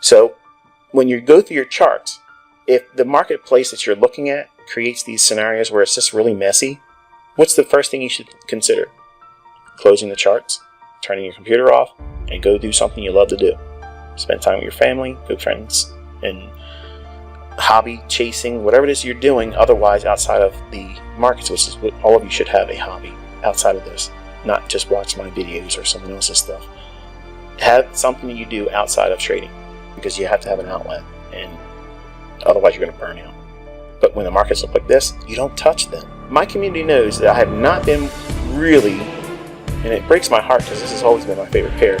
So when you go through your charts, if the marketplace that you're looking at creates these scenarios where it's just really messy, what's the first thing you should consider? Closing the charts, turning your computer off, and go do something you love to do. Spend time with your family, good friends, and hobby chasing, whatever it is you're doing otherwise outside of the markets, which is what all of you should have, a hobby outside of this, not just watch my videos or someone else's stuff. Have something that you do outside of trading, because you have to have an outlet, and otherwise you're going to burn out. But when the markets look like this, you don't touch them. My community knows that I have not been really, and it breaks my heart because this has always been my favorite pair,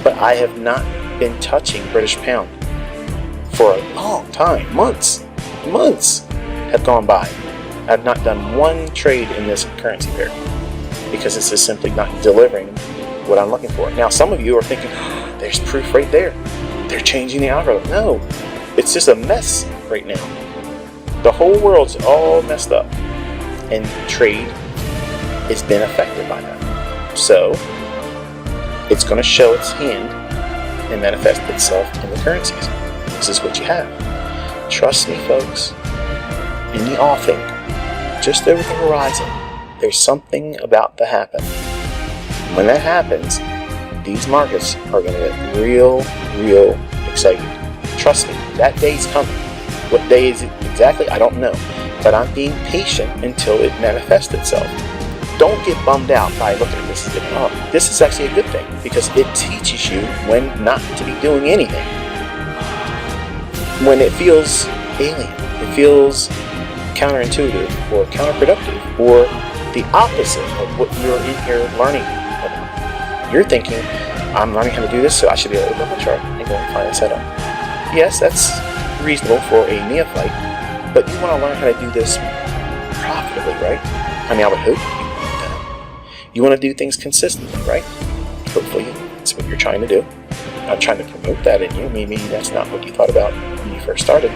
but I have not been touching British pound for a long time. Months have gone by. I've not done one trade in this currency pair because it's just simply not delivering what I'm looking for. Now, some of you are thinking, oh, there's proof right there. They're changing the algorithm. No, it's just a mess right now. The whole world's all messed up, and trade has been affected by that. So it's going to show its hand and manifest itself in the currencies. This is what you have. Trust me, folks, in the offing, just over the horizon, there's something about to happen. When that happens, these markets are going to get real excited. Trust me, that day's coming. What day is it exactly? I don't know. But I'm being patient until it manifests itself. Don't get bummed out by looking at this as oh, this is actually a good thing, because it teaches you when not to be doing anything. When it feels alien, it feels counterintuitive or counterproductive or the opposite of what you're in here learning about. You're thinking, I'm learning how to do this, so I should be able to open up a chart and go and find a setup. Yes, that's reasonable for a neophyte, but you want to learn how to do this profitably, right? I mean, I would hope you want that. You want to do things consistently, right? Hopefully that's what you're trying to do. I'm trying to promote that in you. Maybe that's not what you thought about when you first started,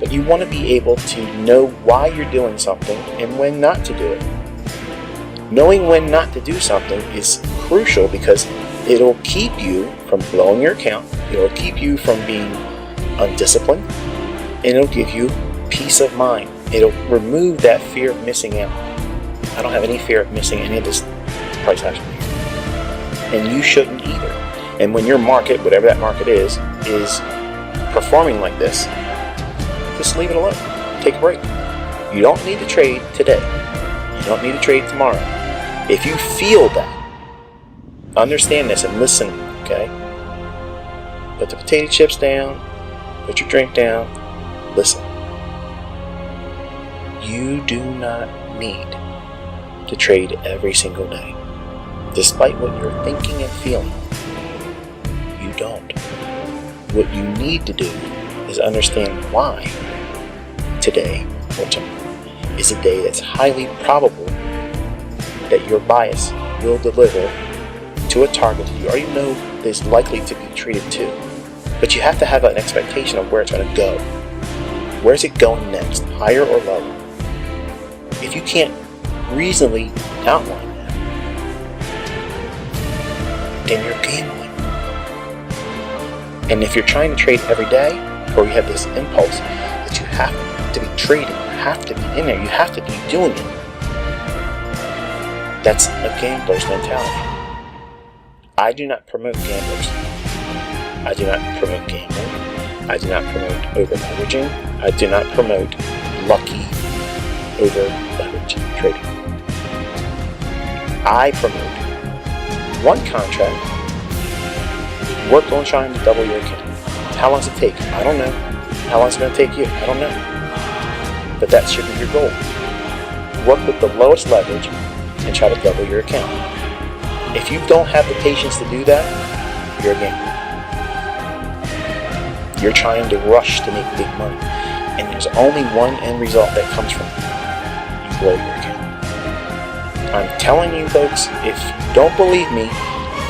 but you want to be able to know why you're doing something and when not to do it. Knowing when not to do something is crucial because it'll keep you from blowing your account, it'll keep you from being undisciplined, and it'll give you peace of mind. It'll remove that fear of missing out. I don't have any fear of missing any of this price action here, and you shouldn't either. And when your market, whatever that market is performing like this, just leave it alone. Take a break. You don't need to trade today. You don't need to trade tomorrow. If you feel that, understand this and listen, okay? Put the potato chips down, put your drink down, listen. You do not need to trade every single day. Despite what you're thinking and feeling, you don't. What you need to do is understand why today or tomorrow is a day that's highly probable that your bias will deliver to a target that you already know is likely to be treated to. But you have to have an expectation of where it's going to go. Where is it going next, higher or lower? If you can't reasonably outline that, then you're gambling. And if you're trying to trade every day, or you have this impulse that you have to be trading, you have to be in there, you have to be doing it, that's a gambler's mentality. I do not promote gamblers. I do not promote gambling. I do not promote over-leveraging. I do not promote lucky over-leveraged trading. I promote one contract, work on trying to double your account. How long does it take? I don't know. How long is it going to take you? I don't know. But that should be your goal. Work with the lowest leverage and try to double your account. If you don't have the patience to do that, you're a gambler. You're trying to rush to make big money, and there's only one end result that comes from it. You blow your account. I'm telling you, folks, if you don't believe me,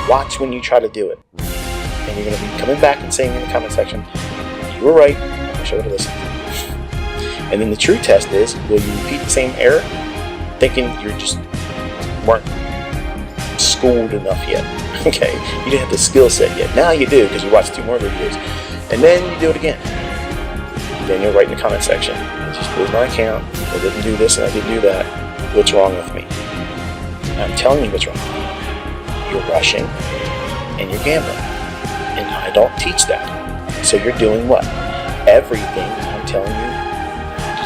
watch when you try to do it. And you're going to be coming back and saying in the comment section, you were right, I should have listened. And then the true test is, will you repeat the same error, thinking you just weren't schooled enough yet? Okay, you didn't have the skill set yet. Now you do, because you watched 2 more videos. And then you do it again. Then you'll write in the comment section, I just blew my account, I didn't do this and I didn't do that. What's wrong with me? I'm telling you what's wrong. You're rushing and you're gambling. And I don't teach that. So you're doing what? Everything I'm telling you to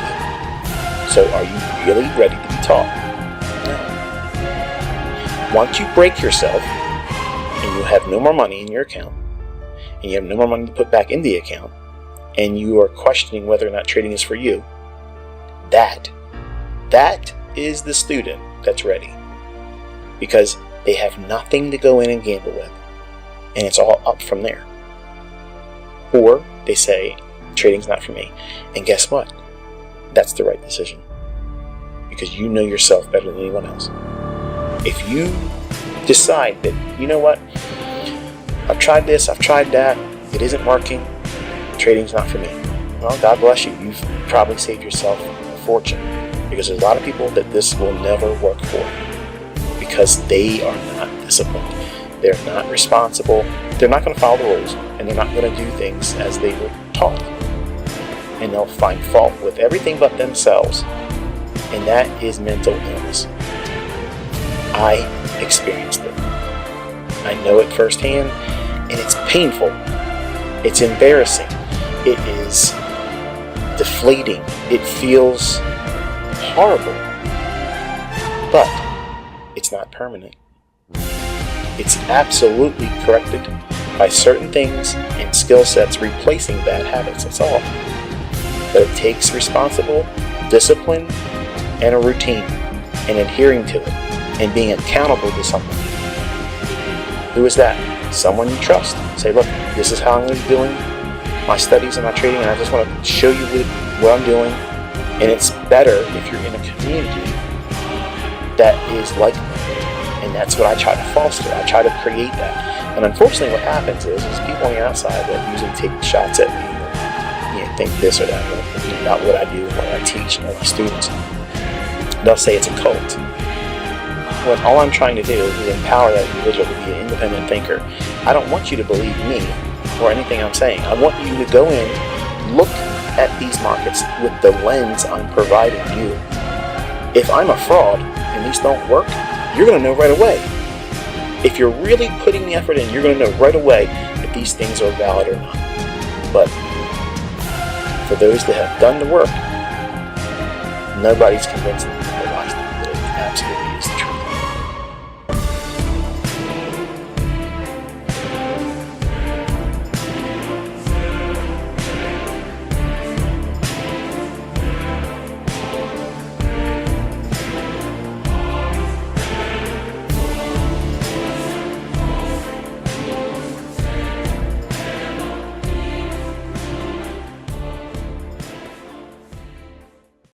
do. So are you really ready to be taught? No. Once you break yourself and you have no more money in your account, and you have no more money to put back in the account, and you are questioning whether or not trading is for you, that is the student that's ready. Because they have nothing to go in and gamble with, and it's all up from there. Or they say, trading's not for me. And guess what? That's the right decision. Because you know yourself better than anyone else. If you decide that, you know what, I've tried this, I've tried that, it isn't working, trading's not for me. Well, God bless you. You've probably saved yourself a fortune. Because there's a lot of people that this will never work for. Because they are not disciplined. They're not responsible. They're not going to follow the rules. And they're not going to do things as they were taught. And they'll find fault with everything but themselves. And that is mental illness. I experienced it. I know it firsthand. And it's painful. It's embarrassing. It is deflating. It feels horrible. But it's not permanent. It's absolutely corrected by certain things and skill sets replacing bad habits. That's all. But it takes responsible discipline and a routine and adhering to it and being accountable to someone. Who is that? Someone you trust. Say, look, this is how I'm going to be doing my studies and my trading, and I just want to show you what I'm doing. And it's better if you're in a community that is like me. And that's what I try to foster. I try to create that. And unfortunately what happens is people on the outside that usually take shots at me or think this or that about what I do and what I teach and my students. They'll say it's a cult. When all I'm trying to do is empower that individual to be an independent thinker. I don't want you to believe me or anything I'm saying. I want you to go in, look at these markets with the lens I'm providing you. If I'm a fraud and these don't work, you're going to know right away. If you're really putting the effort in, you're going to know right away if these things are valid or not. But for those that have done the work, nobody's convinced them.